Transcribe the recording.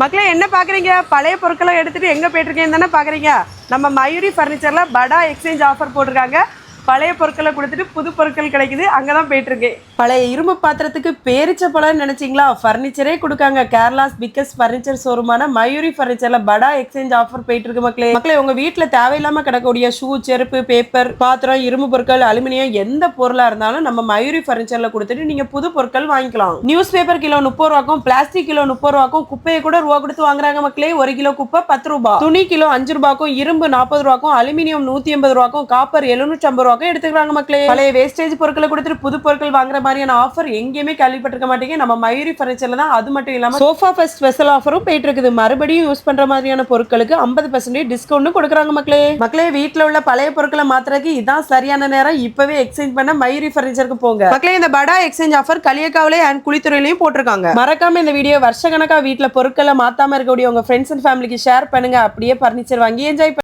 மக்களே என்ன பார்க்குறீங்க? பழைய பொருட்களை எடுத்துகிட்டு எங்கே போயிட்டுருக்கேன்னு தானே பார்க்குறீங்க. நம்ம மயூரி ஃபர்னிச்சரில் படா எக்ஸ்சேஞ்ச் ஆஃபர் போட்டிருக்காங்க. பழைய பொருட்களை கொடுத்துட்டு புது பொருட்கள் கிடைக்குது. அங்கே தான் போயிட்டுருக்கேன். பழைய இரும்பு பாத்திரத்துக்கு பேரிச்ச பழம்னு நினச்சிங்களா? ஃபர்னிச்சரே கொடுக்காங்க. கேரளாஸ் பிக்கஸ்ட் ஃபர்னிச்சர் ஷோரூமான மயூரி ஃபர்னிச்சரில் படா எக்ஸ்சேஞ்ச் ஆஃபர் போயிட்டு இருக்கு மக்களே. மக்களே உங்கள் வீட்டில் தேவையில்லாமல் கிடக்கக்கூடிய ஷூ, செருப்பு, பேப்பர், பாத்திரம், இரும்பு பொருட்கள், அலுமினியம் எந்த பொருளாக இருந்தாலும் நம்ம மயூரி ஃபர்னிச்சரில் கொடுத்துட்டு நீங்கள் புது பொருட்கள் வாங்கிக்கலாம். நியூஸ் பேப்பர் கிலோ 30 ரூபாக்கும், பிளாஸ்டிக் கிலோ 30 ரூபாக்கும், குப்பையை கூட ரூபா கொடுத்து வாங்குறாங்க மக்களே. 1 கிலோ குப்பை 10 ரூபாய், துணி கிலோ 5 ரூபாய்க்கும், இரும்பு 40 ரூபாய்க்கும், அலுமினியம் 180 ரூபாய்க்கும், காப்பர் 750 ரூபாய்க்கும் எடுத்துக்கிறாங்க மக்களே. பழைய வேஸ்டேஜ் பொருட்களை கொடுத்துட்டு புது பொருட்கள் வாங்குற மாதிரியான ஆஃபர் எங்கேயுமே கேள்விப்பட்டிருக்க மாட்டீங்க. நம்ம மயூரி ஃபர்னிச்சர்ல தான். அது மட்டும் இல்லாம சோஃபா ஃபெஸ்ட் ஸ்பெஷல் ஆஃபரும் போயிட்டு இருக்குது. மறுபடியும் யூஸ் பண்ற மாதிரியான பொருட்களுக்கு 50% டிஸ்கவுண்ட் கொடுக்குறாங்க மக்களே. மக்களே வீட்டுல உள்ள பழைய பொருட்களை மாத்துறதுக்கு இதான் சரியான நேரம். இப்பவே எக்ஸ்சேஞ்ச் பண்ண மயூரி ஃபர்னிச்சருக்கு போங்க மக்களே. இந்த படா எக்ஸ்சேஞ்ச் ஆஃபர் களியக்காவிலே அண்ட் குளித்துறையிலையும் போட்டிருக்காங்க. மறக்காம இந்த வீடியோ வருஷ கணக்கா வீட்டுல பொருட்களை மாத்தாம இருக்கக்கூடிய உங்க ஃப்ரெண்ட்ஸ் அண்ட் ஃபேமிலிக்கு ஷேர் பண்ணுங்க. அப்படியே ஃபர்னிச்சர் வாங்கி என்ஜாய்